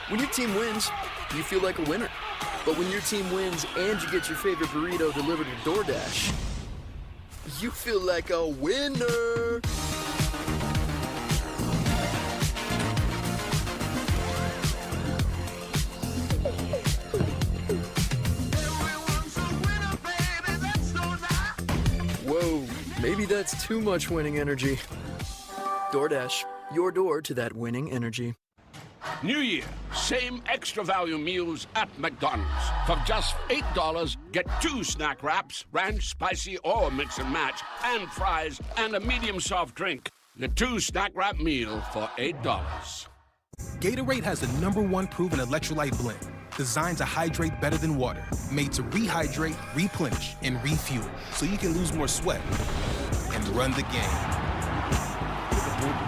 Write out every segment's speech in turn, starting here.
When your team wins, you feel like a winner. But when your team wins and you get your favorite burrito delivered with DoorDash, you feel like a winner. Whoa, maybe that's too much winning energy. DoorDash, your door to that winning energy. New Year, same extra value meals at McDonald's. For just $8, get 2 snack wraps, ranch, spicy, or mix and match, and fries, and a medium soft drink. The 2 snack wrap meal for $8. Gatorade has the #1 proven electrolyte blend, designed to hydrate better than water, made to rehydrate, replenish, and refuel, so you can lose more sweat and run the game.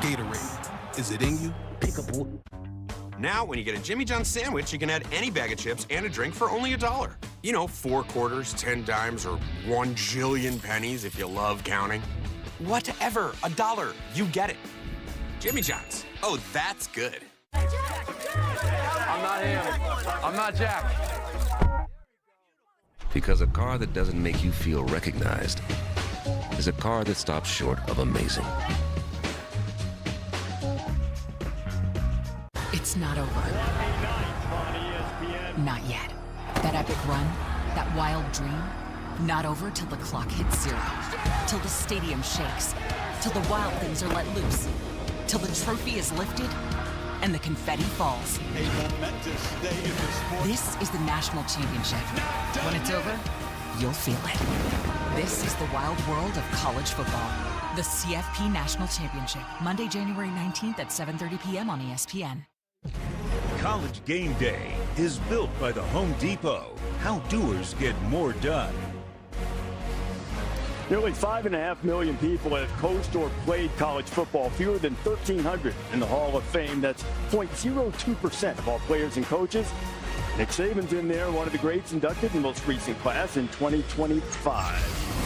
Gatorade, is it in you? Now, when you get a Jimmy John's sandwich, you can add any bag of chips and a drink for only $1. You know, 4 quarters, 10 dimes, or 1 jillion pennies if you love counting. Whatever, $1, you get it. Jimmy John's. Oh, that's good. I'm not him. I'm not Jack. Because a car that doesn't make you feel recognized is a car that stops short of amazing. It's not over. Not yet. That epic run, that wild dream, not over till the clock hits 0. Till the stadium shakes. Till the wild things are let loose. Till the trophy is lifted and the confetti falls. This is the national championship. When it's over, you'll feel it. This is the wild world of college football. The CFP National Championship, Monday, January 19th at 7:30 p.m. on ESPN. College Game Day is built by the Home Depot. How doers get more done. Nearly 5.5 million people have coached or played college football, fewer than 1,300 in the Hall of Fame. That's 0.02% of all players and coaches. Nick Saban's in there, one of the greats inducted in the most recent class in 2025.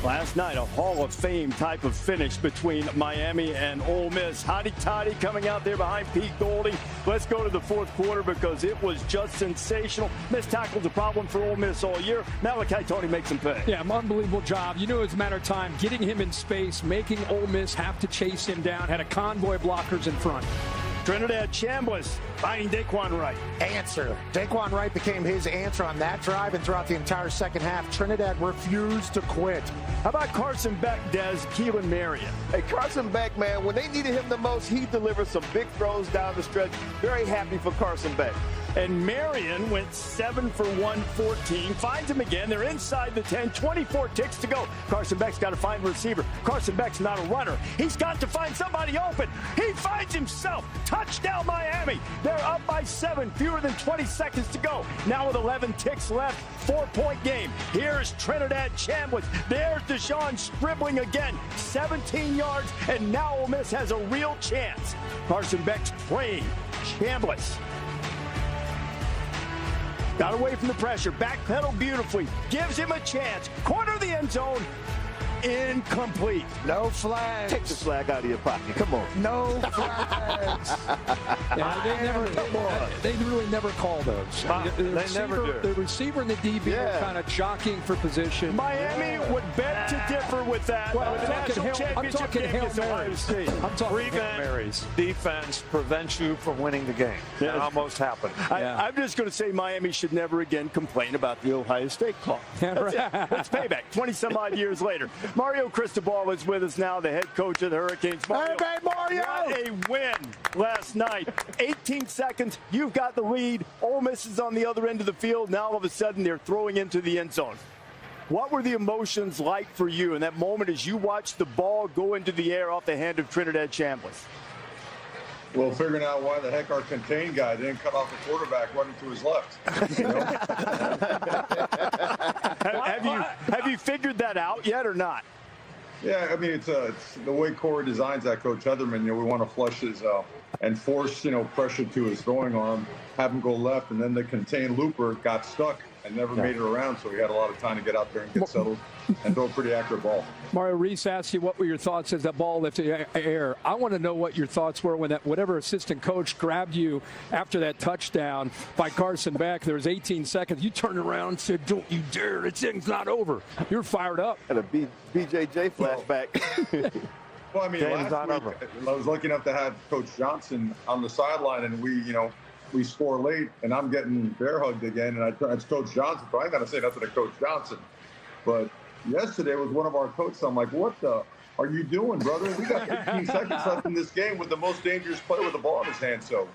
Last night, a Hall of Fame type of finish between Miami and Ole Miss. Hotty Toddy coming out there behind Pete Golding. Let's go to the fourth quarter because it was just sensational. Missed tackle's a problem for Ole Miss all year. Malachi Tony makes him pay. Yeah, unbelievable job. You knew it was a matter of time getting him in space, making Ole Miss have to chase him down. Had a convoy of blockers in front. Trinidad Chambliss finding Daquan Wright. Answer. Daquan Wright became his answer on that drive, and throughout the entire second half, Trinidad refused to quit. How about Carson Beck, Des, Keelan Marion? Hey, Carson Beck, man, when they needed him the most, he delivered some big throws down the stretch. Very happy for Carson Beck. And Marion went 7 for 114. Finds him again. They're inside the 10. 24 ticks to go. Carson Beck's got to find a receiver. Carson Beck's not a runner. He's got to find somebody open. He finds himself. Touchdown, Miami. They're up by 7. Fewer than 20 seconds to go. Now with 11 ticks left. 4-point game. Here's Trinidad Chambliss. There's Deshaun Stribling again. 17 yards. And now Ole Miss has a real chance. Carson Beck's praying. Chambliss got away from the pressure, backpedal beautifully, gives him a chance, corner of the end zone, incomplete. No flags. Take the flag out of your pocket. Come on. No flags. They really never call those. They never do. The receiver and the DB are kind of jockeying for position. Miami would beg to differ with that. Well, I'm talking Hail Marys. I'm talking Hail Marys. Defense prevents you from winning the game. Yes. That almost happened. I'm just going to say Miami should never again complain about the Ohio State call. That's it. That's payback. 20-some-odd years later. Mario Cristobal is with us now, the head coach of the Hurricanes. Mario, Mario! Got a win last night. 18 seconds. You've got the lead. Ole Miss is on the other end of the field. Now all of a sudden they're throwing into the end zone. What were the emotions like for you in that moment as you watched the ball go into the air off the hand of Trinidad Chambliss? Well, figuring out why the heck our contained guy didn't cut off the quarterback running to his left. You know? Have you figured that out yet or not? Yeah, I mean, it's the way Corey designs that, Coach Heatherman. You know, we want to flush his and force pressure to his throwing arm, have him go left, and then the contained looper got stuck and never made it around, so he had a lot of time to get out there and get settled and throw a pretty accurate ball. Mario Reese asked you what were your thoughts as that ball lifted in the air. I want to know what your thoughts were when that whatever assistant coach grabbed you after that touchdown by Carson Beck. There was 18 seconds. You turned around and said, "Don't you dare! This thing's not over." You're fired up. And a BJJ flashback. Well, I mean, last week I was lucky enough to have Coach Johnson on the sideline, and we score late, and I'm getting bear hugged again, and it's Coach Johnson, so I ain't got to say nothing to Coach Johnson. But yesterday was one of our coaches. I'm like, what the are you doing, brother? We got 15 seconds left in this game with the most dangerous player with the ball in his hand, so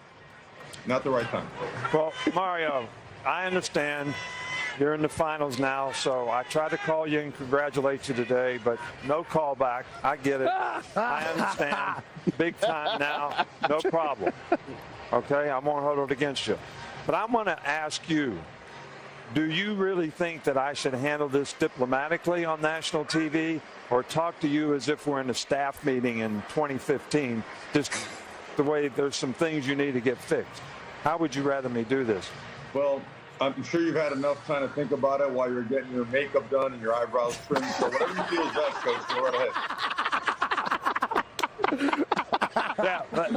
not the right time. Well, Mario, I understand. You're in the finals now, so I tried to call you and congratulate you today, but no call back. I get it. I understand. Big time now. No problem. Okay, I won't hold it against you. But I want to ask you, do you really think that I should handle this diplomatically on national TV or talk to you as if we're in a staff meeting in 2015, just the way there's some things you need to get fixed? How would you rather me do this? Well, I'm sure you've had enough time to think about it while you're getting your makeup done and your eyebrows trimmed. So whatever you feel is best, Coach, go right ahead. Yeah, but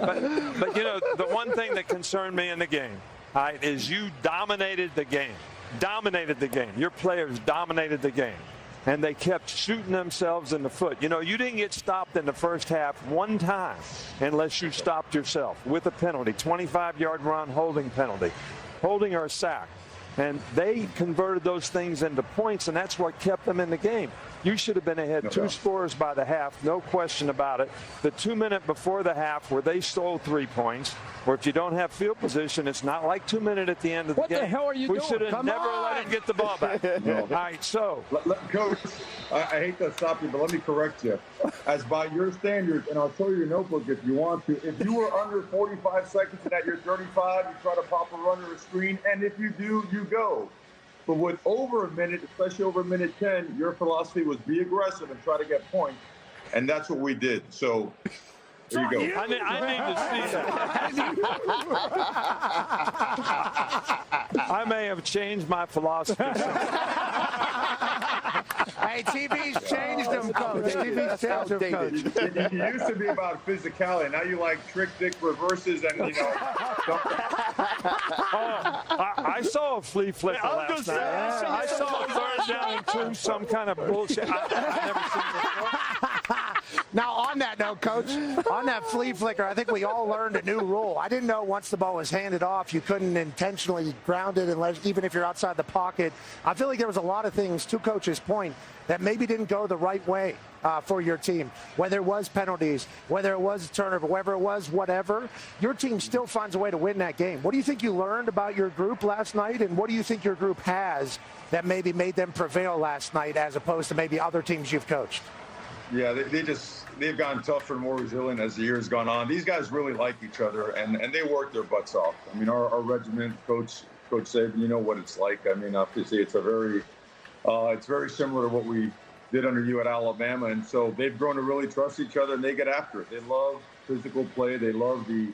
you know, the one thing that concerned me in the game, right, is you dominated the game. Dominated the game. Your players dominated the game. And they kept shooting themselves in the foot. You know, you didn't get stopped in the first half one time unless you stopped yourself with a penalty, 25-yard run, holding penalty, holding or a sack. And they converted those things into points, and that's what kept them in the game. You should have been ahead 2 scores by the half, no question about it. The 2 minute before the half where they stole 3 points, or if you don't have field position, it's not like 2 minutes at the end of the game. What the hell are you doing? We should have never let him get the ball back. No. All right, so. Coach, I hate to stop you, but let me correct you. As by your standards, and I'll show you your notebook if you want to, if you were under 45 seconds and at your 35, you try to pop a run or a screen, and if you do, you go. But with over a minute, especially over minute 10, your philosophy was be aggressive and try to get points, and that's what we did. So there you go. I need to see that. I may have changed my philosophy. Hey, TV's changed him, Coach. TV's changed him, Coach. You used to be about physicality. Now you like trick, dick, reverses, and, I saw a flea flicker last night. I saw a third down and 2, some kind of bullshit. I've never seen before. Now, on that note, Coach, on that flea flicker, I think we all learned a new rule. I didn't know once the ball was handed off, you couldn't intentionally ground it unless, even if you're outside the pocket. I feel like there was a lot of things, to Coach's point, that maybe didn't go the right way for your team. Whether it was penalties, whether it was a turnover, whether it was whatever, your team still finds a way to win that game. What do you think you learned about your group last night, and what do you think your group has that maybe made them prevail last night as opposed to maybe other teams you've coached? Yeah, they've gotten tougher and more resilient as the years gone on. These guys really like each other, and they work their butts off. I mean, our regiment, Coach Saban, you know what it's like. I mean, obviously, it's very similar to what we did under you at Alabama, and so they've grown to really trust each other, and they get after it. They love physical play. They love the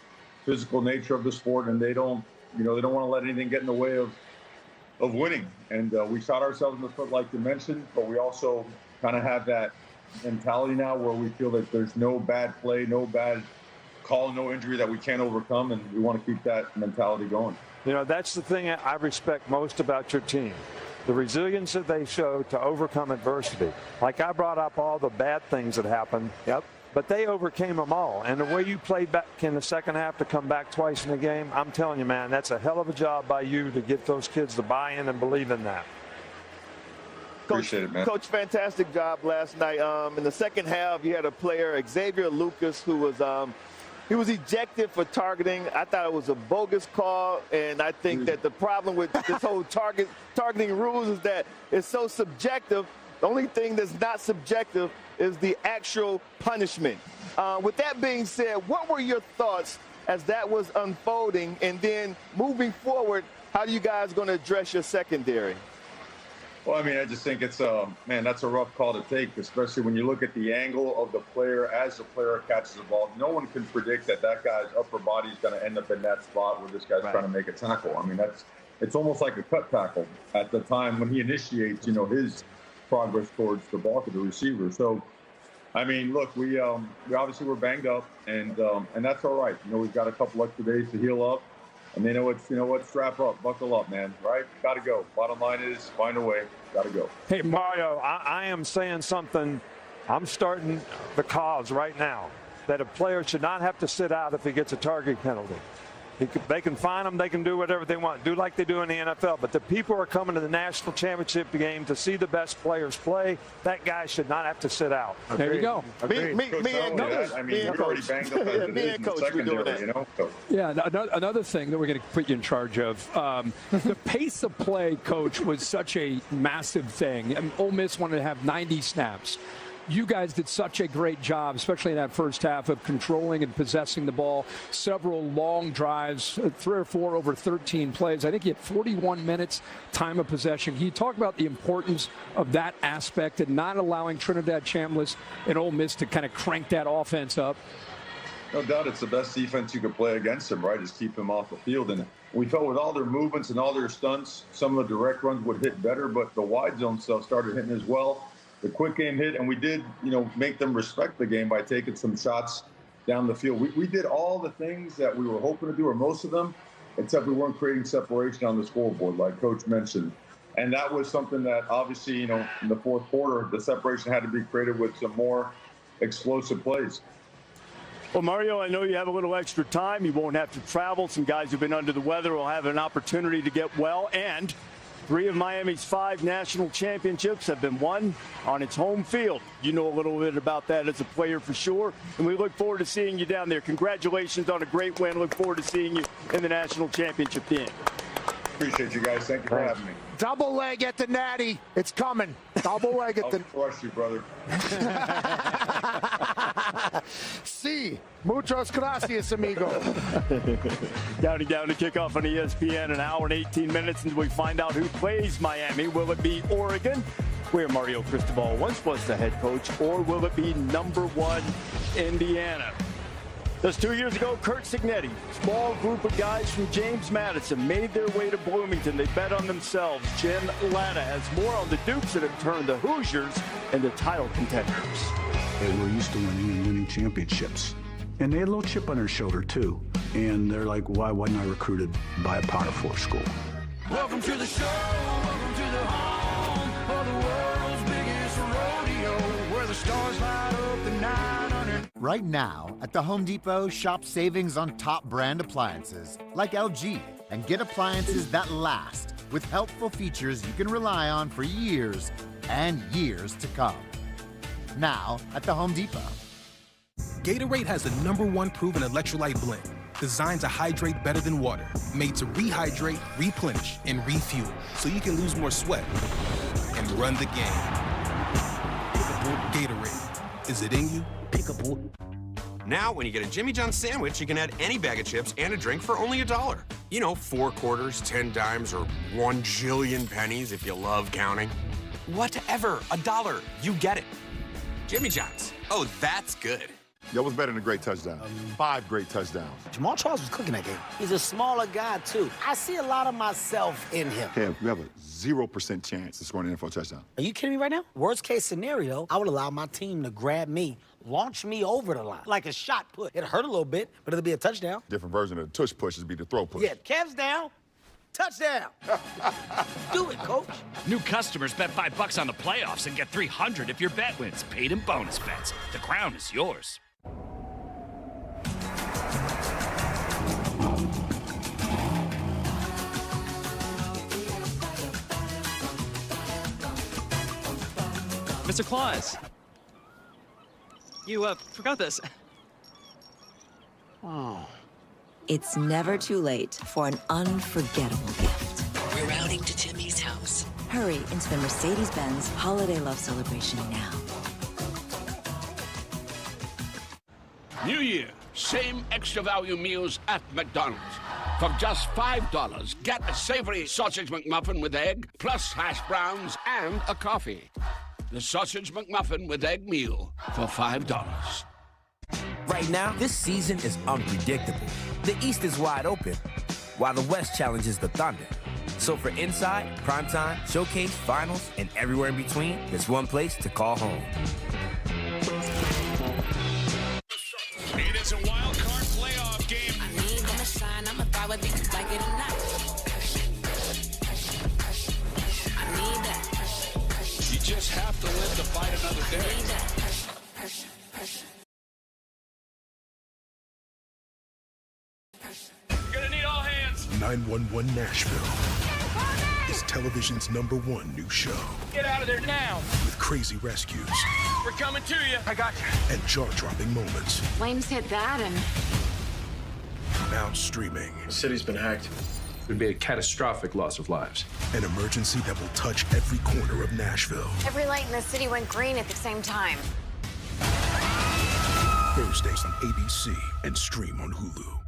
physical nature of the sport, and they don't want to let anything get in the way of winning. And we shot ourselves in the foot, like you mentioned, but we also kind of have that mentality now where we feel that there's no bad play, no bad call, no injury that we can't overcome, and we want to keep that mentality going. You know, that's the thing I respect most about your team. The resilience that they show to overcome adversity. Like I brought up all the bad things that happened. Yep. But they overcame them all. And the way you played back in the second half to come back twice in the game, I'm telling you, man, that's a hell of a job by you to get those kids to buy in and believe in that. Appreciate it, man. Coach, fantastic job last night. In the second half, you had a player, Xavier Lucas, who was he was ejected for targeting. I thought it was a bogus call, and I think that the problem with this whole targeting rules is that it's so subjective. The only thing that's not subjective is the actual punishment. With that being said, what were your thoughts as that was unfolding? And then moving forward, how are you guys going to address your secondary? Well, I mean, I just think it's that's a rough call to take, especially when you look at the angle of the player as the player catches the ball. No one can predict that guy's upper body is going to end up in that spot where this guy's trying to make a tackle. I mean, it's almost like a cut tackle at the time when he initiates, his progress towards the ball to the receiver. So, I mean, look, we obviously were banged up, and that's all right. We've got a couple extra days to heal up, and they know what, strap up, buckle up, man, right? Got to go. Bottom line is find a way. Got to go. Hey, Mario, I am saying something. I'm starting the cause right now that a player should not have to sit out if he gets a target penalty. They can fine them. They can do whatever they want. Do like they do in the NFL. But the people who are coming to the national championship game to see the best players play, that guy should not have to sit out. Agreed. There you go. Me and Coach. I mean, you're already banged up as it is in the secondary, Yeah, another thing that we're going to put you in charge of. The pace of play, Coach, was such a massive thing. I mean, Ole Miss wanted to have 90 snaps. You guys did such a great job, especially in that first half, of controlling and possessing the ball. Several long drives, 3 or 4 over 13 plays. I think you had 41 minutes time of possession. Can you talk about the importance of that aspect and not allowing Trinidad Chambliss and Ole Miss to kind of crank that offense up? No doubt it's the best defense you could play against him, right, is keep him off the field. And we felt with all their movements and all their stunts, some of the direct runs would hit better, but the wide zone stuff started hitting as well. The quick game hit, and we did, make them respect the game by taking some shots down the field. We did all the things that we were hoping to do, or most of them, except we weren't creating separation on the scoreboard, like Coach mentioned. And that was something that obviously, in the fourth quarter, the separation had to be created with some more explosive plays. Well, Mario, I know you have a little extra time. You won't have to travel. Some guys who've been under the weather will have an opportunity to get well, and 3 of Miami's 5 national championships have been won on its home field. You know a little bit about that as a player for sure, and we look forward to seeing you down there. Congratulations on a great win. Look forward to seeing you in the national championship game. Appreciate you guys. Thank you for having me. Double leg at the Natty. It's coming. Double leg at the... I'll crush you, brother. Sí. Muchas gracias, amigo. Counting down to kickoff on ESPN, an hour and 18 minutes until we find out who plays Miami. Will it be Oregon, where Mario Cristobal once was the head coach, or will it be number 1 Indiana? Just 2 years ago, Kurt Signetti, small group of guys from James Madison, made their way to Bloomington. They bet on themselves. Jen Latta has more on the Dukes that have turned the Hoosiers into title contenders. They were used to winning championships. And they had a little chip on their shoulder, too. And they're like, why wasn't I recruited by a Power 4 school? Welcome to the show. Welcome to the home of the world's biggest rodeo, where the stars light up the 900. Right now, at the Home Depot, shop savings on top brand appliances like LG and get appliances that last with helpful features you can rely on for years and years to come. Now at the Home Depot. Gatorade has the #1 proven electrolyte blend, designed to hydrate better than water, made to rehydrate, replenish, and refuel, so you can lose more sweat and run the game. Gatorade, is it in you? Now, when you get a Jimmy John's sandwich, you can add any bag of chips and a drink for only $1. 4 quarters, 10 dimes, or 1 jillion pennies if you love counting. Whatever, $1. You get it. Jimmy John's. Oh, that's good. That was better than a great touchdown. 5 great touchdowns. Jamal Charles was cooking that game. He's a smaller guy, too. I see a lot of myself in him. Kev, we have a 0% chance of scoring an NFL touchdown. Are you kidding me right now? Worst case scenario, I would allow my team to grab me, launch me over the line, like a shot put. It'll hurt a little bit, but it'll be a touchdown. Different version of the tush push is be the throw push. Yeah, Kev's down. Touchdown. Do it, Coach. New customers bet $5 on the playoffs and get $300 if your bet wins. Paid in bonus bets. The crown is yours. Mr. Claus, you forgot this. Oh. It's never too late for an unforgettable gift. We're routing to Timmy's house. Hurry into the Mercedes-Benz Holiday Love Celebration now. New Year, same extra value meals at McDonald's. For just $5, get a savory sausage McMuffin with egg, plus hash browns and a coffee. The Sausage McMuffin with Egg Meal for $5. Right now, this season is unpredictable. The East is wide open, while the West challenges the Thunder. So for Inside, Primetime, Showcase, Finals, and everywhere in between, there's one place to call home. It is a wild card playoff game. I need on the sign, I'm a thought whether you like it or not. I need that. You just have to live to fight another day. You're gonna need all hands. 911 Nashville is television's #1 new show. Get out of there now. With crazy rescues. We're coming to you. I got you. And jaw-dropping moments. Flames hit that and... Now streaming. The city's been hacked. It would be a catastrophic loss of lives. An emergency that will touch every corner of Nashville. Every light in the city went green at the same time. Thursdays on ABC and stream on Hulu.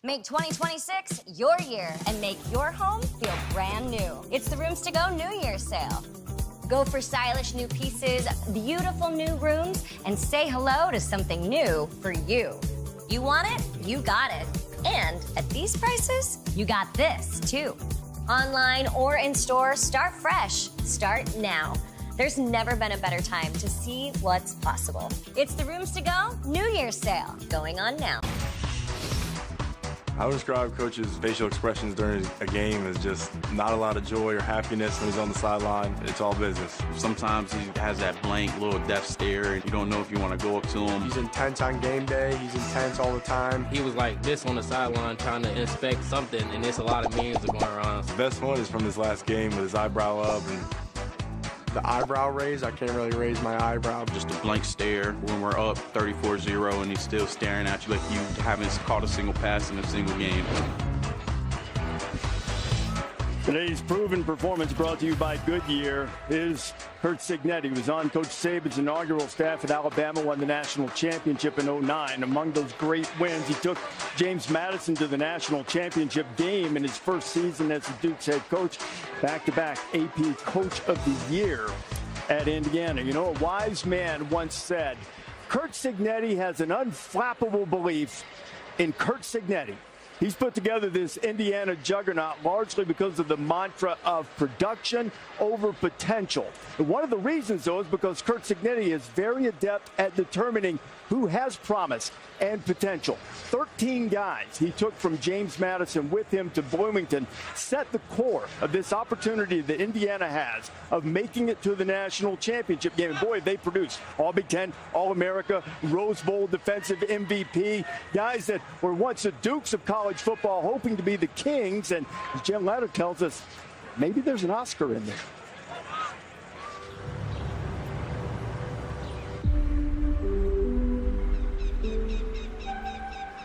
Make 2026 your year and make your home feel brand new. It's the Rooms to Go New Year's sale. Go for stylish new pieces, beautiful new rooms, and say hello to something new for you. You want it? You got it. And at these prices, you got this too. Online or in store, start fresh. Start now. There's never been a better time to see what's possible. It's the Rooms to Go New Year's sale going on now. I would describe Coach's facial expressions during a game as just not a lot of joy or happiness when he's on the sideline. It's all business. Sometimes he has that blank little death stare and you don't know if you want to go up to him. He's intense on game day. He's intense all the time. He was like this on the sideline trying to inspect something, and there's a lot of memes going around. The best one is from this last game with his eyebrow up and the eyebrow raise, I can't really raise my eyebrow. Just a blank stare when we're up 34-0 and he's still staring at you like you haven't caught a single pass in a single game. Today's proven performance brought to you by Goodyear is Curt Cignetti, who was on Coach Saban's inaugural staff at Alabama, won the national championship in 2009. Among those great wins, he took James Madison to the national championship game in his first season as the Duke's head coach, back-to-back AP Coach of the Year at Indiana. You know, a wise man once said, Curt Cignetti has an unflappable belief in Curt Cignetti. He's put together this Indiana juggernaut largely because of the mantra of production over potential. And one of the reasons, though, is because Curt Cignetti is very adept at determining who has promise and potential. 13 guys he took from James Madison with him to Bloomington set the core of this opportunity that Indiana has of making it to the national championship game. And boy, they produced All Big Ten, All-America, Rose Bowl defensive MVP, guys that were once the Dukes of college football hoping to be the Kings. And as Jim Latter tells us, maybe there's an Oscar in there.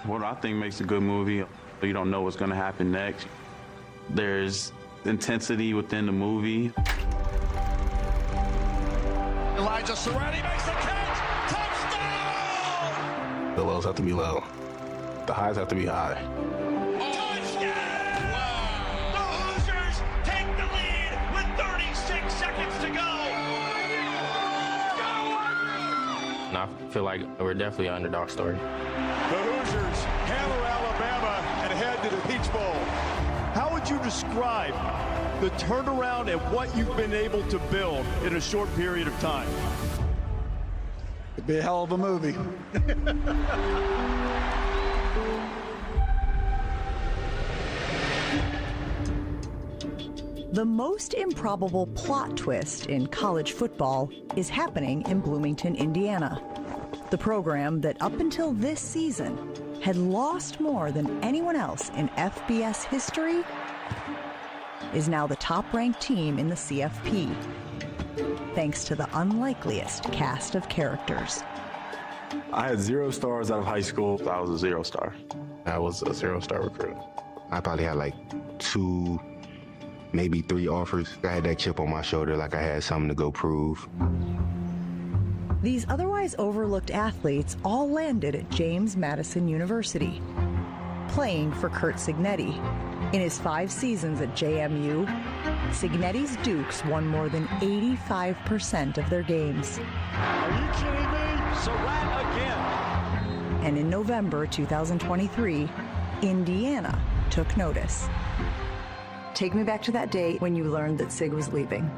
What I think makes a good movie, you don't know what's going to happen next. There's intensity within the movie. Elijah Serrani makes the catch. Touchdown! The lows have to be low. The highs have to be high. Touchdown! Wow. The Hoosiers take the lead with 36 seconds to go. And I feel like we're definitely an underdog story. The Hoosiers hammer Alabama and head to the Peach Bowl. How would you describe the turnaround and what you've been able to build in a short period of time? It'd be a hell of a movie. The most improbable plot twist in college football is happening in Bloomington, Indiana. The program that up until this season had lost more than anyone else in FBS history is now the top-ranked team in the CFP, thanks to the unlikeliest cast of characters. I had 0 stars out of high school. I was a 0 star. I was a 0-star recruit. I probably had like 2, maybe 3 offers. I had that chip on my shoulder like I had something to go prove. These otherwise overlooked athletes all landed at James Madison University, playing for Curt Cignetti. In his 5 seasons at JMU, Cignetti's Dukes won more than 85% of their games. Are you kidding me? Surratt again. And in November 2023, Indiana took notice. Take me back to that day when you learned that Sig was leaving.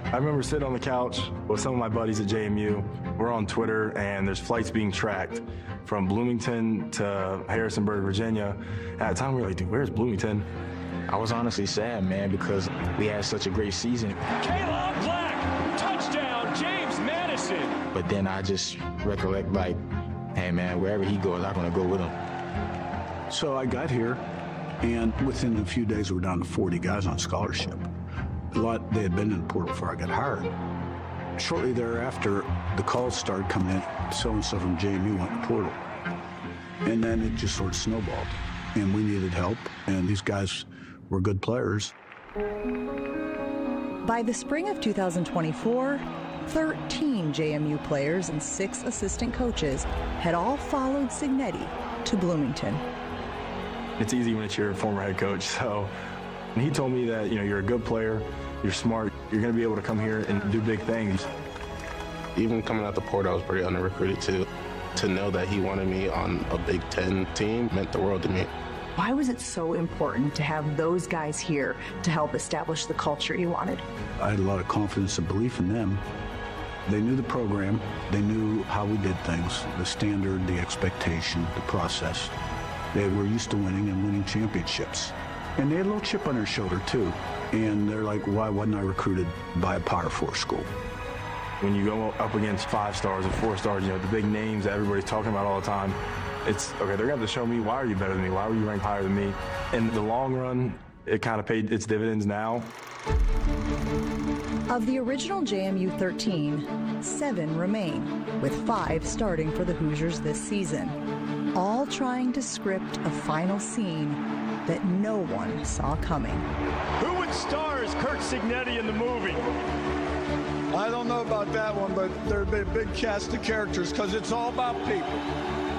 I remember sitting on the couch with some of my buddies at JMU. We're on Twitter, and there's flights being tracked from Bloomington to Harrisonburg, Virginia. At the time, we were like, dude, where's Bloomington? I was honestly sad, man, because we had such a great season. Caleb Black, touchdown, James Madison. But then I just recollect, like, hey, man, wherever he goes, I'm going to go with him. So I got here, and within a few days, we were down to 40 guys on scholarship. A lot, they had been in the portal before I got hired. Shortly thereafter, the calls started coming in. So-and-so from JMU went in the portal. And then it just sort of snowballed. And we needed help, and these guys were good players. By the spring of 2024, 13 JMU players and 6 assistant coaches had all followed Signetti to Bloomington. It's easy when it's your former head coach. So and he told me that, you're a good player, you're smart, you're going to be able to come here and do big things. Even coming out the portal, I was pretty under-recruited too. To know that he wanted me on a Big Ten team meant the world to me. Why was it so important to have those guys here to help establish the culture you wanted? I had a lot of confidence and belief in them. They knew the program, they knew how we did things, the standard, the expectation, the process. They were used to winning and winning championships. And they had a little chip on their shoulder too. And they're like, why wasn't I recruited by a Power 4 school? When you go up against 5 stars and 4 stars, the big names that everybody's talking about all the time, it's, okay, they're going to have to show me, why are you better than me? Why were you ranked higher than me? In the long run, it kind of paid its dividends now. Of the original JMU 13, 7 remain, with 5 starting for the Hoosiers this season, all trying to script a final scene that no one saw coming. Who would star as Kurt Signetti in the movie? I don't know about that one, but there'd be a big cast of characters because it's all about people.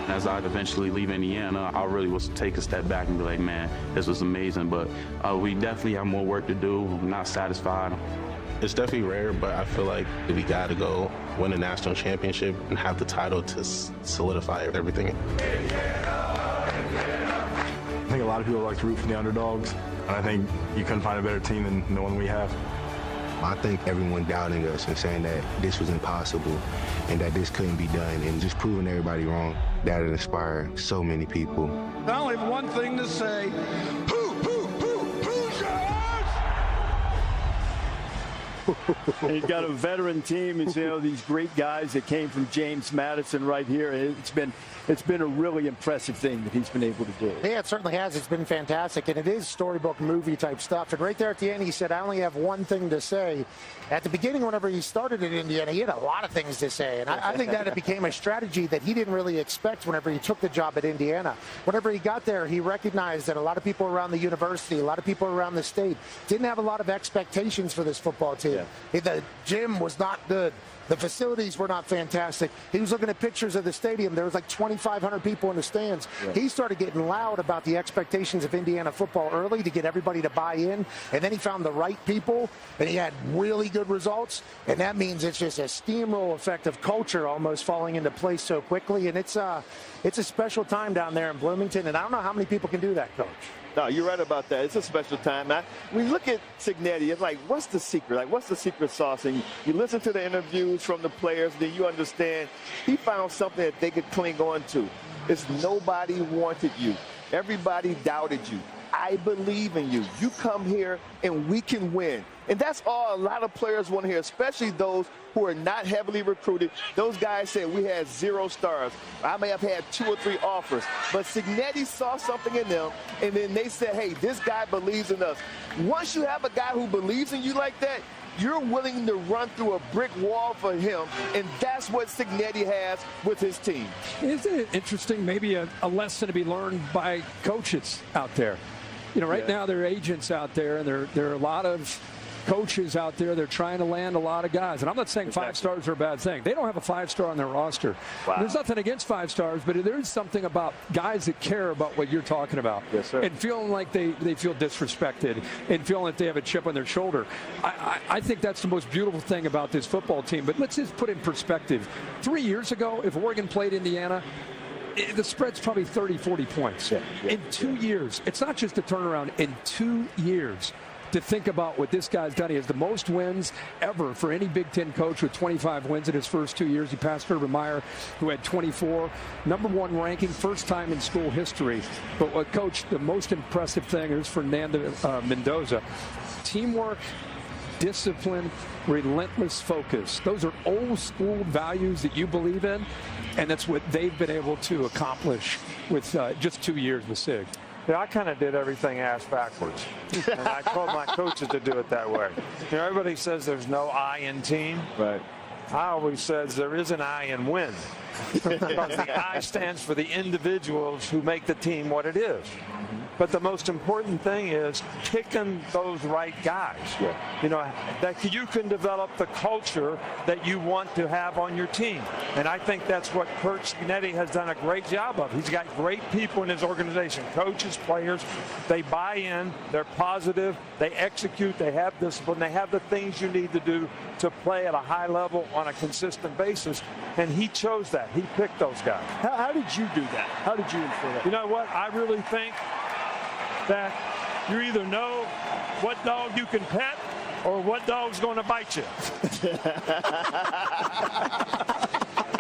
As I'd eventually leave Indiana, I really was take a step back and be like, man, this was amazing, but we definitely have more work to do. I'm not satisfied. It's definitely rare, but I feel like we got to go win a national championship and have the title to solidify everything. I think a lot of people like to root for the underdogs, and I think you couldn't find a better team than the one we have. I think everyone doubting us and saying that this was impossible and that this couldn't be done and just proving everybody wrong, that would inspire so many people. I only have one thing to say. He's got a veteran team. He's, these great guys that came from James Madison right here. It's been a really impressive thing that he's been able to do. Yeah, it certainly has. It's been fantastic, and it is storybook movie type stuff. And right there at the end, he said, I only have one thing to say. At the beginning, whenever he started in Indiana, he had a lot of things to say. And I think that it became a strategy that he didn't really expect whenever he took the job at Indiana. Whenever he got there, he recognized that a lot of people around the university, a lot of people around the state didn't have a lot of expectations for this football team. Yeah. The gym was not good. The facilities were not fantastic. He was looking at pictures of the stadium. There was like 2,500 people in the stands. Yeah. He started getting loud about the expectations of Indiana football early to get everybody to buy in. And then he found the right people, and he had really good results. And that means it's just a steamroll effect of culture almost falling into place so quickly. And it's a special time down there in Bloomington. And I don't know how many people can do that, Coach. No, you're right about that. It's a special time. Now, we look at Signetti, it's like, what's the secret? Like, what's the secret sauce? And you listen to the interviews from the players, then you understand he found something that they could cling on to. It's nobody wanted you. Everybody doubted you. I believe in you. You come here and we can win. And that's all a lot of players want to hear, especially those who are not heavily recruited. Those guys said we had 0 stars. I may have had 2 or 3 offers. But Signetti saw something in them, and then they said, hey, this guy believes in us. Once you have a guy who believes in you like that, you're willing to run through a brick wall for him, and that's what Signetti has with his team. Isn't it interesting, maybe a lesson to be learned by coaches out there? Right now there are agents out there, and there are a lot of coaches out there. They're trying to land a lot of guys. And I'm not saying 5 stars are a bad thing. They don't have a 5-star on their roster. Wow. There's nothing against 5 stars, but there is something about guys that care about what you're talking about. Yes, sir. And feeling like they feel disrespected and feeling like they have a chip on their shoulder. I think that's the most beautiful thing about this football team. But let's just put in perspective. 3 years ago, if Oregon played Indiana, the spread's probably 30, 40 points. In 2 years. It's not just a turnaround. In 2 years, to think about what this guy's done. He has the most wins ever for any Big Ten coach with 25 wins in his first 2 years. He passed Urban Meyer, who had 24. Number 1 ranking, first time in school history. But what, Coach, the most impressive thing is Fernando Mendoza. Teamwork, discipline, relentless focus. Those are old school values that you believe in, and that's what they've been able to accomplish with just 2 years with Sig. Yeah, I kind of did everything ass backwards. And I told my coaches to do it that way. You know, everybody says there's no I in team. Right. I always says there is an I in win. Because the I stands for the individuals who make the team what it is. But the most important thing is picking those right guys. Yeah. You know, that you can develop the culture that you want to have on your team. And I think that's what Curt Cignetti has done a great job of. He's got great people in his organization, coaches, players. They buy in, they're positive, they execute, they have discipline, they have the things you need to do to play at a high level on a consistent basis. And he chose that. He picked those guys. How did you do that? How did you instill that? You know what? I really think that you either know what dog you can pet or what dog's going to bite you.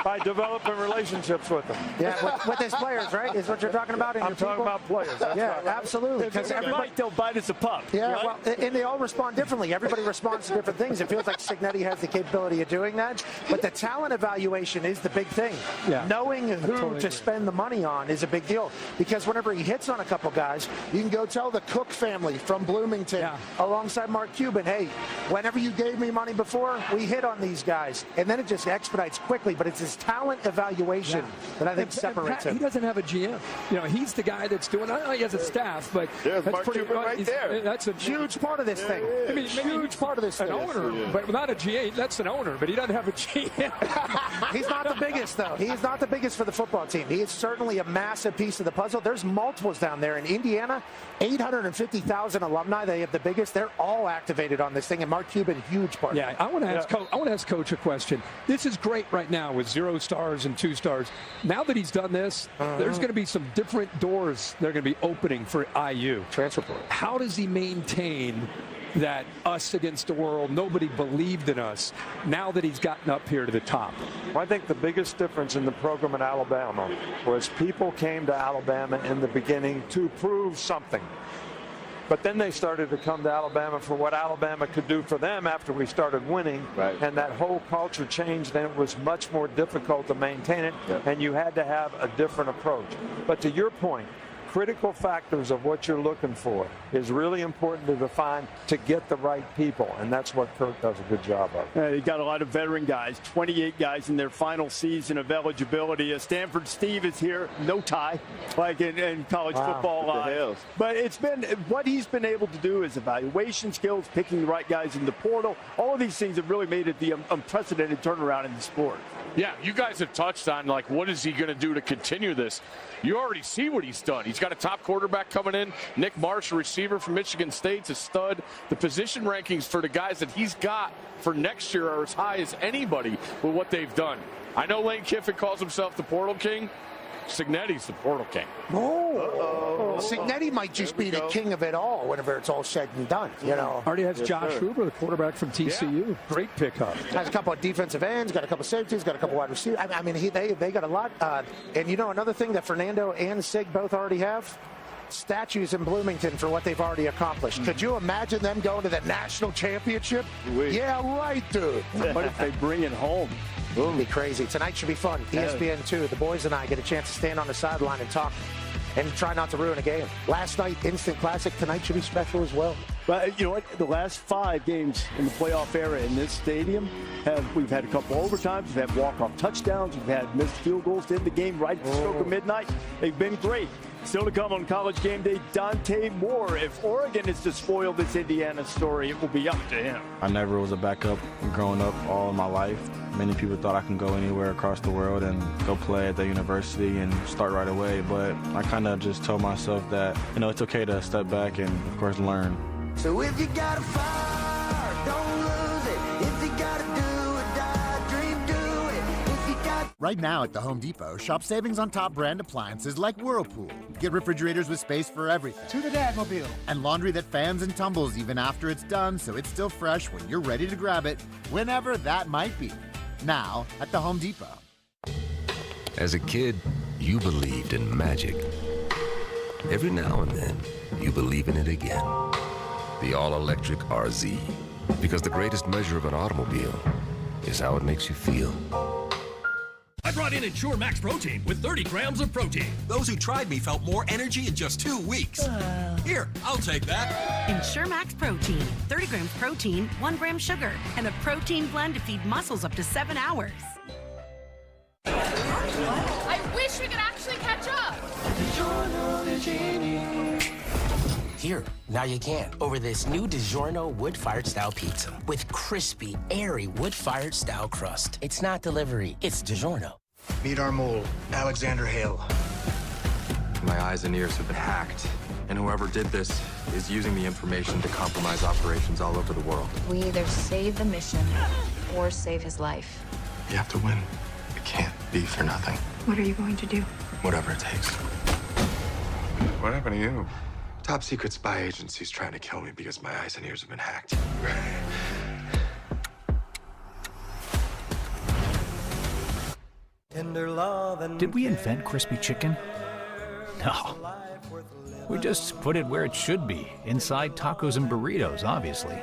By developing relationships with them. Yeah, with his players, right? Is what you're talking about? I'm talking about players. Yeah, absolutely. Because everybody, they'll bite as a pup. Yeah, right? well, and they all respond differently. Everybody responds to different things. It feels like Cignetti has the capability of doing that. But the talent evaluation is the big thing. Yeah. Knowing who to spend the money on is a big deal. Because whenever he hits on a couple guys, you can go tell the Cook family from Bloomington alongside Mark Cuban, hey, whenever you gave me money before, we hit on these guys. And then it just expedites quickly. But it's his talent evaluation that I think separates him. He doesn't have a GM. You know, he's the guy that's doing. I know he has a staff, but there's that's Mark pretty Cuban right there. That's a huge part of this thing. I mean, huge part of this thing. An owner, but not a GM. That's an owner, but he doesn't have a GM. He's not the biggest, though. He is not the biggest for the football team. He is certainly a massive piece of the puzzle. There's multiples down there in Indiana. 850,000 alumni. They have the biggest. They're all activated on this thing, and Mark Cuban, huge part. Yeah, I want to ask. I want to ask Coach a question. This is great right now with 0 stars and 2 stars. Now that he's done this, there's going to be some different doors that are going to be opening for IU. Transfer portal. How does he maintain that us against the world, nobody believed in us, now that he's gotten up here to the top? Well, I think the biggest difference in the program in Alabama was people came to Alabama in the beginning to prove something. But then they started to come to Alabama for what Alabama could do for them after we started winning. Right. And that whole culture changed, and it was much more difficult to maintain it, and you had to have a different approach. But to your point, critical factors of what you're looking for is really important to define to get the right people, and that's what Curt does a good job of. He got a lot of veteran guys, 28 guys in their final season of eligibility. Stanford Steve is here, no tie, like in college football. But it's been what he's been able to do is evaluation skills, picking the right guys in the portal. All of these things have really made it the unprecedented turnaround in the sport. Yeah, you guys have touched on, like, what is he going to do to continue this? You already see what he's done. He's got a top quarterback coming in. Nick Marsh, a receiver from Michigan State's a stud. The position rankings for the guys that he's got for next year are as high as anybody with what they've done. I know Lane Kiffin calls himself the Portal King. Cignetti's the Portal King. Cignetti might just be the king of it all whenever it's all said and done. You know, already has Josh Huber, the quarterback from TCU. Great pickup. Has a couple of defensive ends, got a couple of safeties, got a couple of wide receivers. I mean, they got a lot. And you know, another thing that Fernando and Sig both already have. Statues in Bloomington for what they've already accomplished. Could you imagine them going to the national championship? Yeah, right, dude. What if they bring it home? It'll be crazy. Tonight should be fun. ESPN 2. The boys and I get a chance to stand on the sideline and talk and try not to ruin a game. Last night, instant classic. Tonight should be special as well. But you know what? The last 5 games in the playoff era in this stadium, we've had a couple overtimes, we've had walk-off touchdowns, we've had missed field goals to end the game right at the stroke of midnight. They've been great. Still to come on College Game Day, Dante Moore. If Oregon is to spoil this Indiana story, it will be up to him. I never was a backup growing up all my life. Many people thought I can go anywhere across the world and go play at the university and start right away. But I kind of just told myself that, you know, it's okay to step back and, of course, learn. So if you got a fire, don't lose it. If you got to do or die, dream, do it. If you got Right now at the Home Depot, shop savings on top brand appliances like Whirlpool. Get refrigerators with space for everything. To the Dadmobile. And laundry that fans and tumbles even after it's done, so it's still fresh when you're ready to grab it, whenever that might be. Now at the Home Depot. As a kid, you believed in magic. Every now and then, you believe in it again. The all-electric RZ. Because the greatest measure of an automobile is how it makes you feel. I brought in Ensure Max Protein with 30 grams of protein. Those who tried me felt more energy in just 2 weeks. Here, I'll take that. Ensure Max Protein. 30 grams protein, 1 gram sugar, and a protein blend to feed muscles up to 7 hours. I wish we could actually catch up. Here, now you can. Over this new DiGiorno wood-fired style pizza with crispy, airy wood-fired style crust. It's not delivery, it's DiGiorno. Meet our mole, Alexander Hale. My eyes and ears have been hacked, and whoever did this is using the information to compromise operations all over the world. We either save the mission or save his life. You have to win. It can't be for nothing. What are you going to do? Whatever it takes. What happened to you? Top secret spy agency's trying to kill me because my eyes and ears have been hacked. Did we invent crispy chicken? No. We just put it where it should be, inside tacos and burritos, obviously.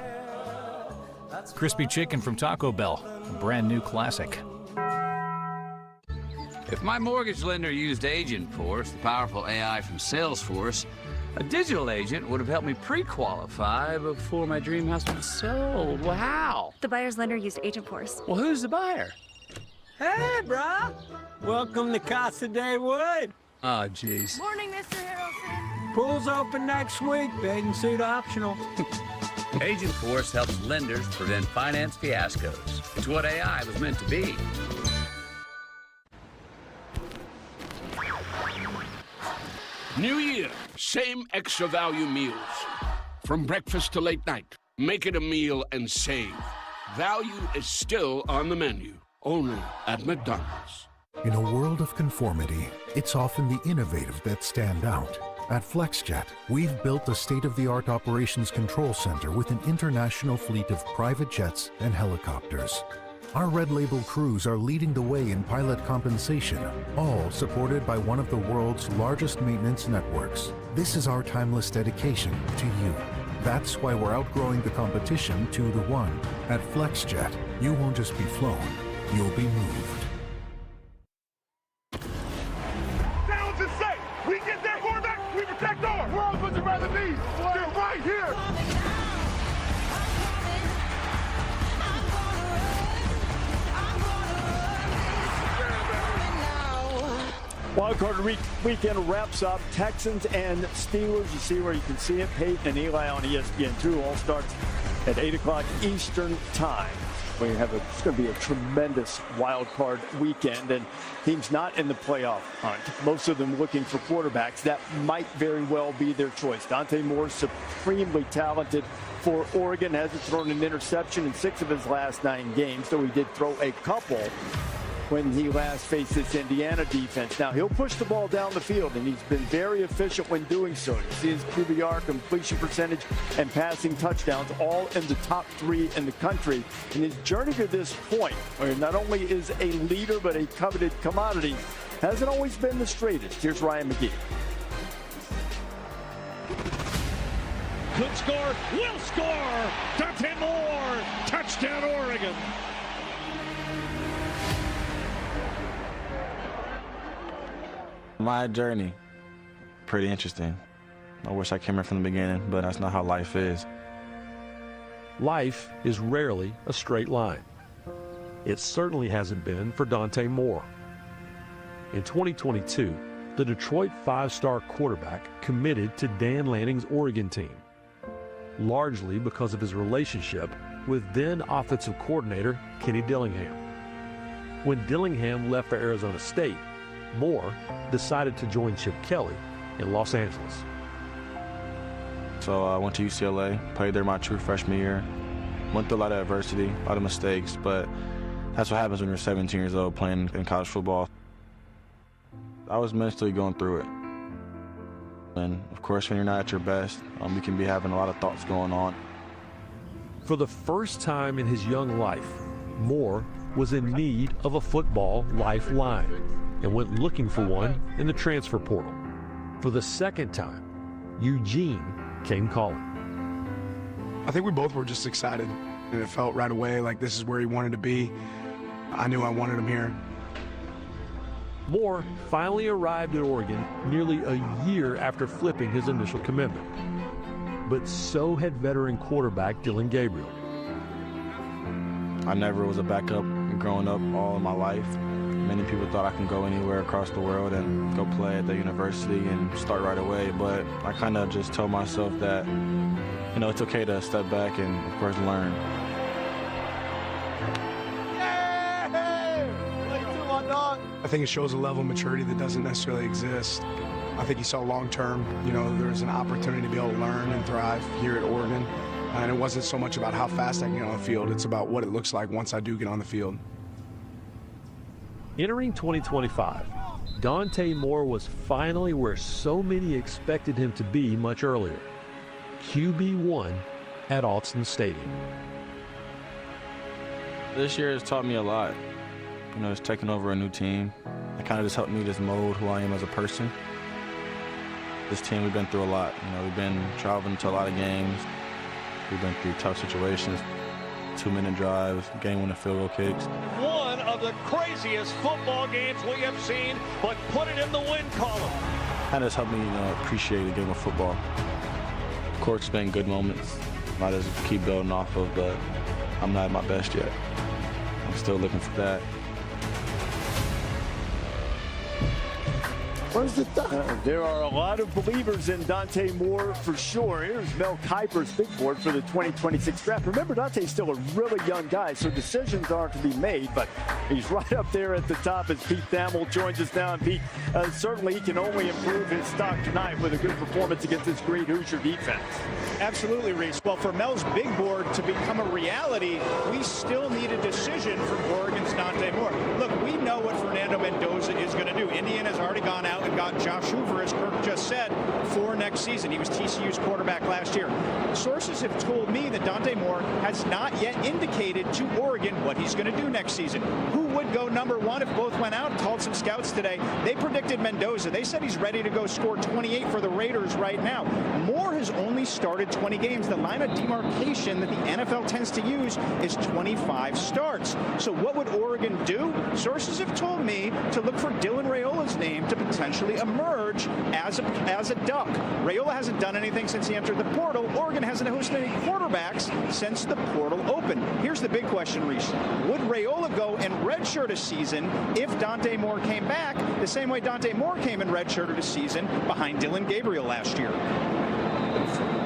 Crispy chicken from Taco Bell, a brand new classic. If my mortgage lender used Agent Force, the powerful AI from Salesforce, a digital agent would have helped me pre-qualify before my dream house was sold. Well, how? The buyer's lender used Agent Force. Well, who's the buyer? Hey, brah. Welcome to Casa de Wood. Oh, jeez. Morning, Mr. Harrelson. Pool's open next week. Bathing suit optional. Agent Force helps lenders prevent finance fiascos. It's what AI was meant to be. New Year, same extra value meals. From breakfast to late night, make it a meal and save. Value is still on the menu, only at McDonald's. In a world of conformity, it's often the innovative that stand out. At FlexJet, we've built a state-of-the-art operations control center with an international fleet of private jets and helicopters. Our Red Label crews are leading the way in pilot compensation, all supported by one of the world's largest maintenance networks. This is our timeless dedication to you. That's why we're outgrowing the competition 2-to-1. At FlexJet, you won't just be flown, you'll be moved. Downs is safe. We get that quarterback, we protect ours. Where else would you rather be? They're right here. Wildcard weekend wraps up. Texans and Steelers. You see where you can see it. Peyton and Eli on ESPN2. All starts at 8 o'clock Eastern time. It's going to be a tremendous wildcard weekend, and teams not in the playoff hunt. Most of them looking for quarterbacks. That might very well be their choice. Dante Moore, supremely talented for Oregon, hasn't thrown an interception in 6 of his last 9 games, though he did throw a couple when he last faced this Indiana defense. Now, he'll push the ball down the field, and he's been very efficient when doing so. You see his QBR, completion percentage, and passing touchdowns, all in the top 3 in the country. And his journey to this point, where not only is a leader, but a coveted commodity, hasn't always been the straightest. Here's Ryan McGee. Could score, will score. Dante Moore, touchdown Oregon. My journey, pretty interesting. I wish I came here from the beginning, but that's not how life is. Life is rarely a straight line. It certainly hasn't been for Dante Moore. In 2022, the Detroit 5-star quarterback committed to Dan Lanning's Oregon team, largely because of his relationship with then offensive coordinator Kenny Dillingham. When Dillingham left for Arizona State, Moore decided to join Chip Kelly in Los Angeles. So I went to UCLA, played there my true freshman year. Went through a lot of adversity, a lot of mistakes, but That's what happens when you're 17 years old playing in college football. I was mentally going through it. And of course, when you're not at your best, you can be having a lot of thoughts going on. For the first time in his young life, Moore was in need of a football lifeline and went looking for one in the transfer portal. For the second time, Eugene came calling. I think we both were just excited, and it felt right away like this is where he wanted to be. I knew I wanted him here. Moore finally arrived at Oregon nearly a year after flipping his initial commitment. But so had veteran quarterback Dillon Gabriel. I never was a backup growing up all of my life. Many people thought I can go anywhere across the world and go play at the university and start right away, but I kind of just told myself that, you know, it's okay to step back and, of course, learn. I think it shows a level of maturity that doesn't necessarily exist. I think he saw long-term, you know, there's an opportunity to be able to learn and thrive here at Oregon. And it wasn't so much about how fast I can get on the field, it's about what it looks like once I do get on the field. Entering 2025, Dante Moore was finally where so many expected him to be much earlier, QB1 at Autzen Stadium. This year has taught me a lot. You know, it's taking over a new team. It kind of just helped me just mold who I am as a person. This team, we've been through a lot. You know, we've been traveling to a lot of games. We've been through tough situations, 2-minute drives, game-winning field goal kicks. One of the craziest football games we have seen, but put it in the win column. Kind of just helped me, you know, appreciate the game of football. Of course, it's been good moments. I just keep building off of, but I'm not at my best yet. I'm still looking for that. Where's the there are a lot of believers in Dante Moore for sure. Here's Mel Kiper's big board for the 2026 draft. Remember, Dante's still a really young guy, so decisions aren't to be made, but he's right up there at the top as Pete Thamel joins us now. And Pete, certainly he can only improve his stock tonight with a good performance against this great Hoosier defense. Absolutely, Reese. Well, for Mel's big board to become a reality, we still need a decision from Oregon's Dante Moore. Look, we know what Fernando Mendoza is going to do. Indiana's already gone out and got Josh Hoover, as Kirk just said, for next season. He was TCU's quarterback last year. Sources have told me that Dante Moore has not yet indicated to Oregon what he's going to do next season. Who would go number one if both went out? Called some scouts today. They predicted Mendoza. They said he's ready to go score 28 for the Raiders right now. Moore has only started 20 games. The line of demarcation that the NFL tends to use is 25 starts. So what would Oregon do? Sources have told me to look for Dylan Raiola's name to potentially emerge as a Duck. Raiola hasn't done anything since he entered the portal. Oregon hasn't hosted any quarterbacks since the portal opened. Here's the big question, Reese. Would Raiola go and redshirt a season if Dante Moore came back the same way Dante Moore came and redshirted a season behind Dillon Gabriel last year?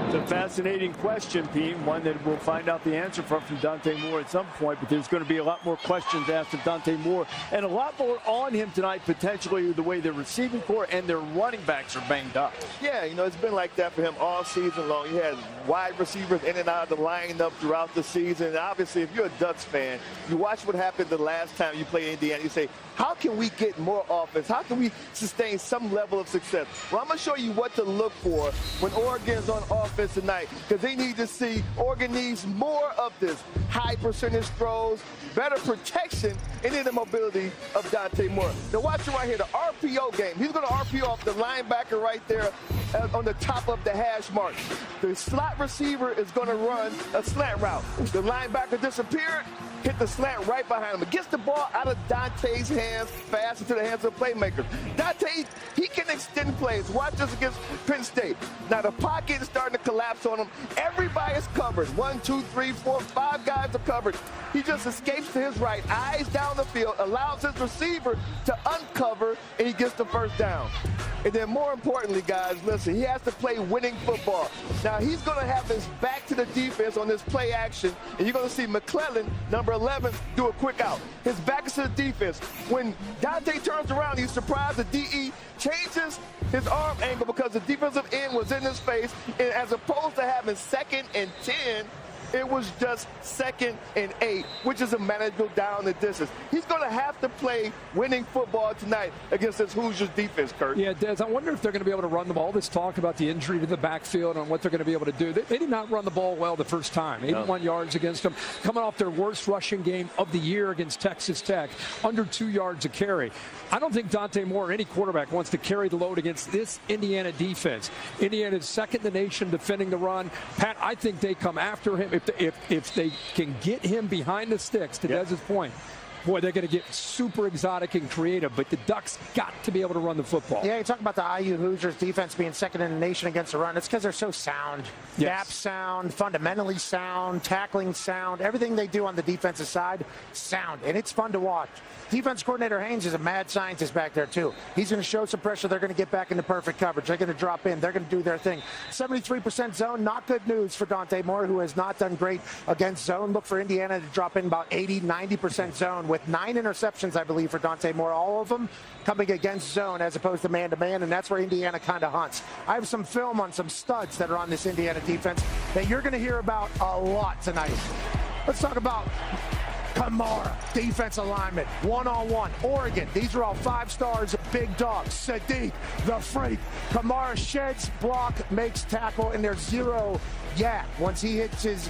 It's a fascinating question, Pete, one that we'll find out the answer from Dante Moore at some point, but there's going to be a lot more questions asked of Dante Moore and a lot more on him tonight, potentially the way their receiving corps and their running backs are banged up. Yeah, you know, it's been like that for him all season long. He had wide receivers in and out of the lineup throughout the season. And obviously, if you're a Ducks fan, you watch what happened the last time you played Indiana, you say, how can we get more offense? How can we sustain some level of success? Well, I'm going to show you what to look for when Oregon's on offense tonight, because they need to see Oregon needs more of this. High percentage throws, better protection, and then the mobility of Dante Moore. Now watch it right here, the RPO game. He's going to RPO off the linebacker right there on the top of the hash mark. The slot receiver is going to run a slant route. The linebacker disappeared, hit the slant right behind him. It gets the ball out of Dante's hands fast into the hands of playmakers. Dante, he can extend plays. Watch this against Penn State. Now the pocket is starting to collapse on him. Everybody is covered. 1, 2, 3, 4, 5 guys are covered. He just escapes to his right, eyes down the field, allows his receiver to uncover, and he gets the first down. And then more importantly, guys, listen, he has to play winning football. Now he's going to have his back to the defense on this play action, and you're going to see McClellan, number 11, do a quick out. His back is to the defense. When Dante turns around, he's surprised the DE changes his arm angle because the defensive end was in his face, and as opposed to having 2nd and 10, It was just 2nd and 8, which is a manageable down the distance. He's going to have to play winning football tonight against this Hoosiers defense, Kurt. Yeah, Des, I wonder if they're going to be able to run the ball. This talk about the injury to the backfield and what they're going to be able to do. They did not run the ball well the first time. 81 yards against them. Coming off their worst rushing game of the year against Texas Tech, under 2 yards a carry. I don't think Dante Moore or any quarterback wants to carry the load against this Indiana defense. Indiana is second in the nation defending the run. Pat, I think they come after him. If they can get him behind the sticks, to Dez's point, boy, they're going to get super exotic and creative, but the Ducks got to be able to run the football. Yeah, you talk about the IU Hoosiers defense being second in the nation against the run. It's because they're so sound. Gap sound, fundamentally sound, tackling sound. Everything they do on the defensive side, sound, and it's fun to watch. Defense coordinator Haynes is a mad scientist back there, too. He's going to show some pressure. They're going to get back into perfect coverage. They're going to drop in. They're going to do their thing. 73% zone, not good news for Dante Moore, who has not done great against zone. Look for Indiana to drop in about 80, 90% zone with 9 interceptions, I believe, for Dante Moore. All of them coming against zone as opposed to man-to-man, and that's where Indiana kind of hunts. I have some film on some studs that are on this Indiana defense that you're going to hear about a lot tonight. Let's talk about Kamara, defense alignment, one-on-one. Oregon, these are all 5 stars, big dogs. Sadiq, the freak. Kamara sheds, block, makes tackle, and there's 0 yak. Once he hits his,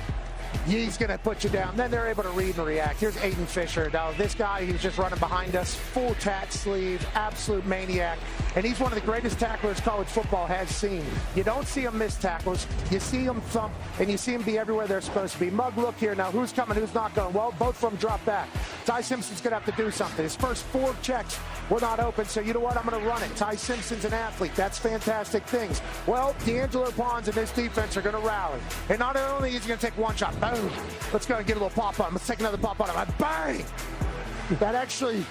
he's going to put you down. Then they're able to read and react. Here's Aiden Fisher. Now, this guy, he's just running behind us, full tat sleeve, absolute maniac. And he's one of the greatest tacklers college football has seen. You don't see him miss tackles. You see him thump, and you see him be everywhere they're supposed to be. Mug, look here. Now, who's coming, who's not going? Well, both of them drop back. Ty Simpson's going to have to do something. His first 4 checks were not open, so you know what? I'm going to run it. Ty Simpson's an athlete. That's fantastic things. Well, D'Angelo Pons and his defense are going to rally. And not only is he going to take 1 shot, boom. Let's go and get a little pop on him. Let's take another pop on him. Bang! That actually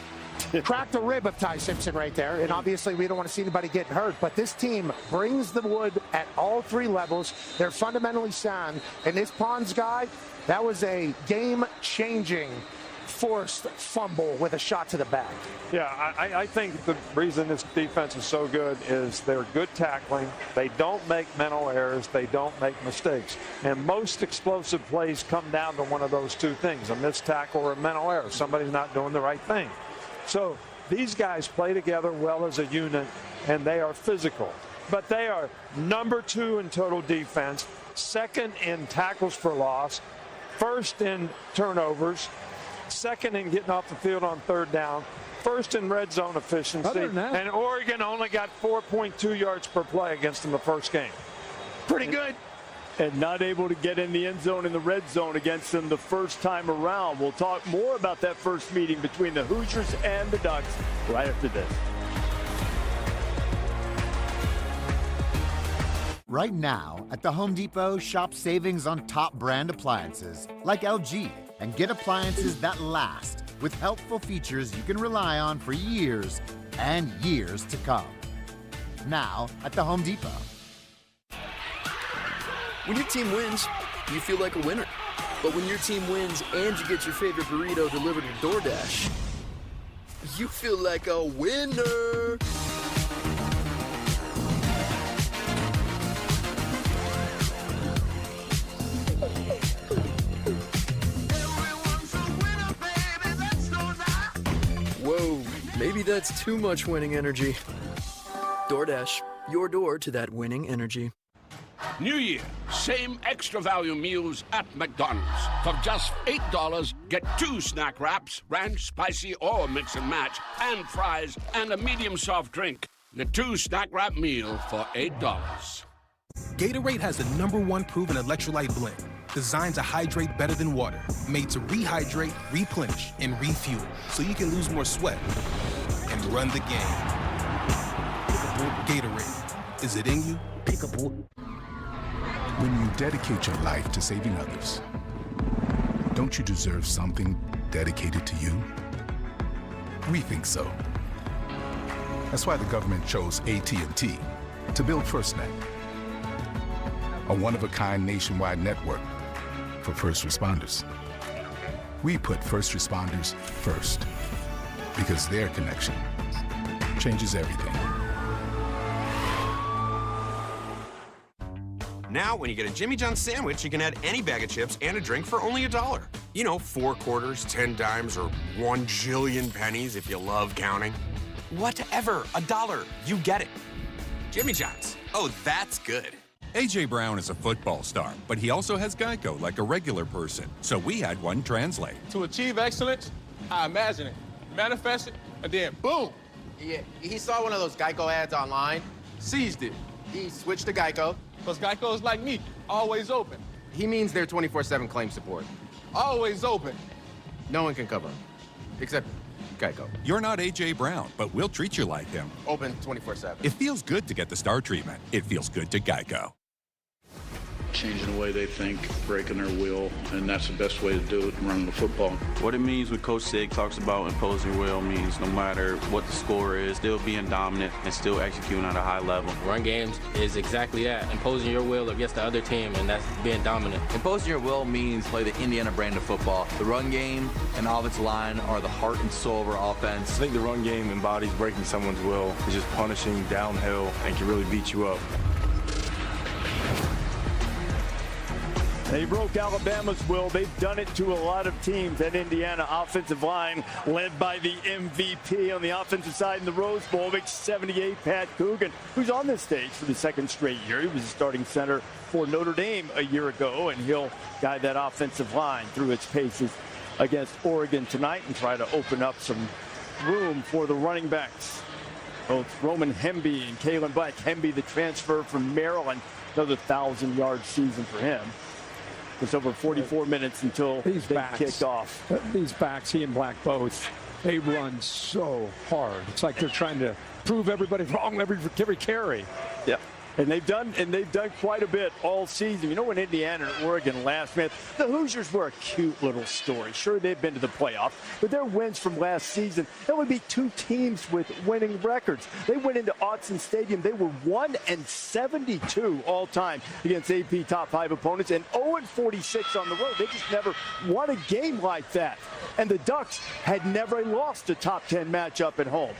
cracked a rib of Ty Simpson right there. And obviously we don't want to see anybody getting hurt. But this team brings the wood at all 3 levels. They're fundamentally sound. And this Pons guy, that was a game-changing forced fumble with a shot to the back. Yeah, I think the reason this defense is so good is they're good tackling. They don't make mental errors. They don't make mistakes. And most explosive plays come down to one of those 2 things, a missed tackle or a mental error. Somebody's not doing the right thing. So these guys play together well as a unit, and they are physical. But they are number 2 in total defense, 2nd in tackles for loss, 1st in turnovers, 2nd in getting off the field on 3rd down, 1st in red zone efficiency, and Oregon only got 4.2 yards per play against them the first game. Pretty good. And not able to get in the end zone in the red zone against them the first time around. We'll talk more about that first meeting between the Hoosiers and the Ducks right after this. Right now, at the Home Depot, shop savings on top brand appliances like LG and get appliances that last with helpful features you can rely on for years and years to come. Now at the Home Depot. When your team wins, you feel like a winner. But when your team wins and you get your favorite burrito delivered with DoorDash, you feel like a winner. Whoa, maybe that's too much winning energy. DoorDash, your door to that winning energy. New Year, same extra value meals at McDonald's. For just $8, get 2 snack wraps, ranch, spicy, or mix and match, and fries, and a medium soft drink. The 2 snack wrap meal for $8. Gatorade has the #1 proven electrolyte blend, designed to hydrate better than water, made to rehydrate, replenish, and refuel, so you can lose more sweat and run the game. Gatorade, is it in you? When you dedicate your life to saving others, don't you deserve something dedicated to you? We think so. That's why the government chose AT&T to build FirstNet, a one-of-a-kind nationwide network for first responders. We put first responders first because their connection changes everything. Now, when you get a Jimmy John's sandwich, you can add any bag of chips and a drink for only $1. You know, 4 quarters, 10 dimes, or 1 jillion pennies if you love counting. Whatever, $1. You get it. Jimmy John's. Oh, that's good. A.J. Brown is a football star, but he also has Geico like a regular person. So we had one translate. To achieve excellence, I imagine it, manifest it, and then boom. Yeah, he saw one of those Geico ads online, seized it. He switched to Geico. Because Geico is like me, always open. He means their 24/7 claim support. Always open. No one can cover him, except Geico. You're not A.J. Brown, but we'll treat you like him. Open 24/7. It feels good to get the star treatment. It feels good to Geico. Changing the way they think, breaking their will, and that's the best way to do it, running the football. What it means when Coach Sig talks about imposing your will means no matter what the score is, still being dominant and still executing at a high level. Run games is exactly that, imposing your will against the other team, and that's being dominant. Imposing your will means play the Indiana brand of football. The run game and offensive line are the heart and soul of our offense. I think the run game embodies breaking someone's will. It's just punishing downhill and can really beat you up. They broke Alabama's will. They've done it to a lot of teams. That Indiana offensive line, led by the MVP on the offensive side in the Rose Bowl, makes 78, Pat Coogan, who's on this stage for the second straight year. He was a starting center for Notre Dame a year ago, and he'll guide that offensive line through its paces against Oregon tonight and try to open up some room for the running backs. Both Roman Hemby and Kalen Black. Hemby, the transfer from Maryland, another 1,000-yard season for him. It's over 44 minutes until they kicked off. These backs, he and Black both, they run so hard. It's like they're trying to prove everybody wrong every carry. Yeah. And they've done quite a bit all season. You know, when Indiana and Oregon last met, the Hoosiers were a cute little story. Sure, they've been to the playoffs, but their wins from last season, that would be 2 teams with winning records. They went into Autzen Stadium. They were 1-72 all time against AP top 5 opponents and 0-46 on the road. They just never won a game like that. And the Ducks had never lost a top 10 matchup at home.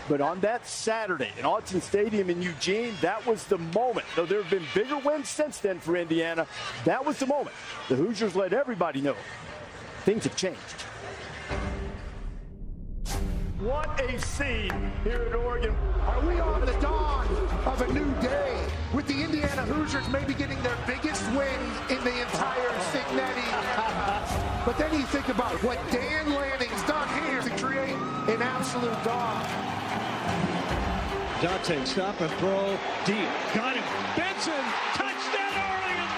But on that Saturday in Autzen Stadium in Eugene, that was the moment. Though there have been bigger wins since then for Indiana, that was the moment. The Hoosiers let everybody know things have changed. What a scene here in Oregon. Are we on the dawn of a new day with the Indiana Hoosiers maybe getting their biggest win in the entire Signetti? But then you think about what Dan Lanning's done here to create an absolute dog. Dante, stop and throw deep. Got him. Benson, touchdown Oregon.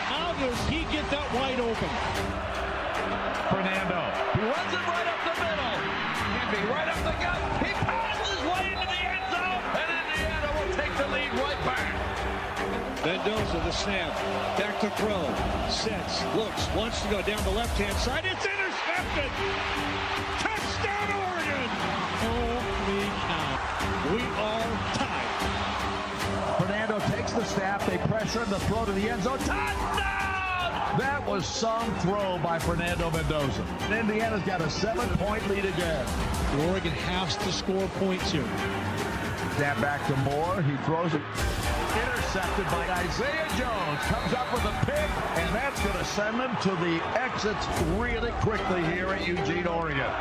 How does he get that wide open? Fernando, he runs it right up the middle. Hemby right up the gut. He passes his way into the end zone, and Indiana will take the lead right back. Mendoza, the snap. Back to throw. Sets, looks, wants to go down the left-hand side. It's intercepted. Touchdown Oregon. Holy cow. We are tied. Fernando takes the snap. They pressure the throw to the end zone. Touchdown! That was some throw by Fernando Mendoza. Indiana's got a 7-point lead again. Oregon has to score points here. Snap back to Moore. He throws it. Intercepted by Isaiah Jones. Comes up with a pick, and that's going to send them to the exits really quickly here at Eugene, Oregon.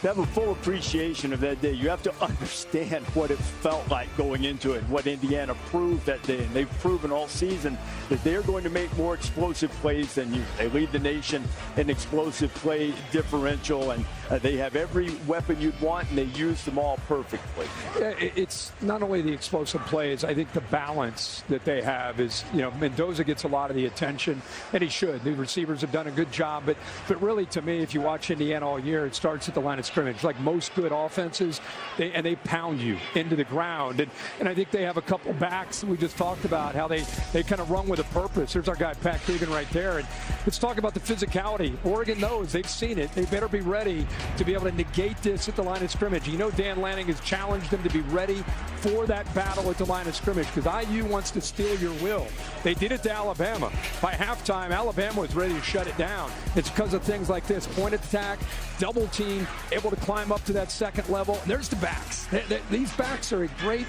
To have a full appreciation of that day, you have to understand what it felt like going into it, what Indiana proved that day. And they've proven all season that they're going to make more explosive plays than you. They lead the nation in explosive play differential, and they have every weapon you'd want, and they use them all perfectly. It's not only the explosive plays. I think the balance that they have is, you know, Mendoza gets a lot of the attention, and he should. The receivers have done a good job, but really, to me, if you watch Indiana all year, it starts at the line of scrimmage. Like most good offenses, they pound you into the ground. And I think they have a couple backs we just talked about, how they kind of run with a purpose. There's our guy, Pat Coogan, right there. And let's talk about the physicality. Oregon knows. They've seen it. They better be ready to be able to negate this at the line of scrimmage. You know, Dan Lanning has challenged them to be ready for that battle at the line of scrimmage because IU wants to steal your will. They did it to Alabama. By halftime, Alabama was ready to shut it down. It's because of things like this. Point attack, double team, able to climb up to that second level. There's the backs. These backs are a great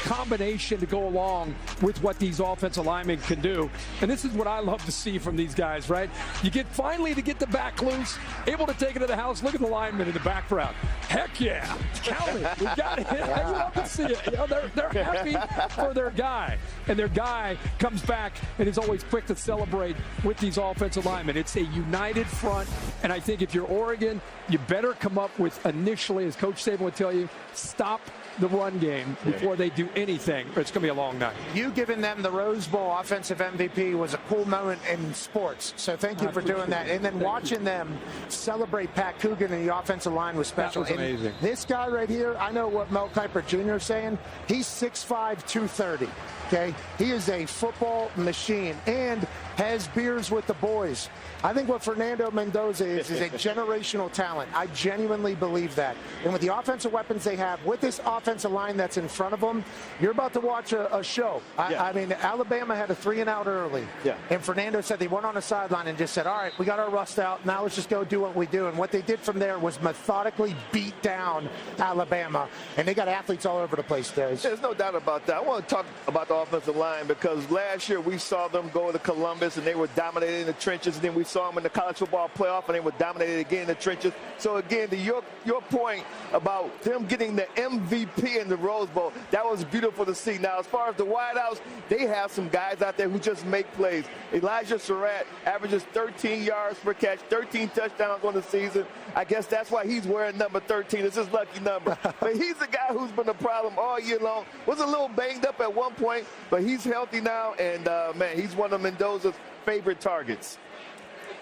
combination to go along with what these offensive linemen can do. And this is what I love to see from these guys, right? You get finally to get the back loose, able to take it to the house. Look at the linemen in the back route. Heck yeah. Count it. We got it. I love to see it. You know, they're happy for their guy. And their guy comes back and is always quick to celebrate with these offensive linemen. It's a united front. And I think if you're Oregon, you better come up with initially, as Coach Saban would tell you, stop the run game before they do anything, or it's going to be a long night. You giving them the Rose Bowl offensive MVP was a cool moment in sports, so thank you for doing that. And then watching them celebrate Pat Coogan and the offensive line was special. That was amazing. And this guy right here, I know what Mel Kiper Jr. is saying. He's 6'5", 230. Okay, he is a football machine and has beers with the boys. I think what Fernando Mendoza is a generational talent. I genuinely believe that. And with the offensive weapons they have, with this offensive line that's in front of them, you're about to watch a show. I mean, Alabama had a 3-and-out early. Yeah. And Fernando said they went on the sideline and just said, all right, we got our rust out. Now let's just go do what we do. And what they did from there was methodically beat down Alabama. And they got athletes all over the place, Des. There's no doubt about that. I want to talk about the offensive line because last year we saw them go to Columbus and they were dominating in the trenches. And then we saw them in the college football playoff and they were dominated again in the trenches. So again, to your point about them getting the MVP in the Rose Bowl, that was beautiful to see. Now, as far as the wideouts, they have some guys out there who just make plays. Elijah Surratt averages 13 yards per catch, 13 touchdowns on the season. I guess that's why he's wearing number 13. It's his lucky number. But he's a guy who's been a problem all year long. Was a little banged up at one point, but he's healthy now, and, man, he's one of Mendoza's favorite targets.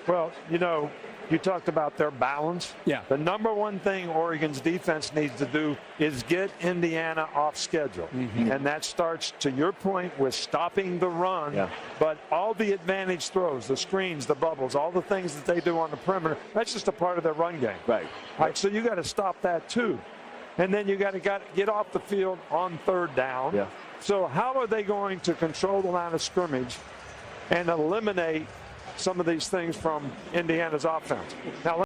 Well, you know, you talked about their balance. Yeah. The number one thing Oregon's defense needs to do is get Indiana off schedule. Mm-hmm. And that starts, to your point, with stopping the run. Yeah. But all the advantage throws, the screens, the bubbles, all the things that they do on the perimeter, that's just a part of their run game. Right. Right. So you got to stop that, too. And then you got to get off the field on third down. Yeah. So how are they going to control the line of scrimmage and eliminate some of these things from Indiana's offense? Now,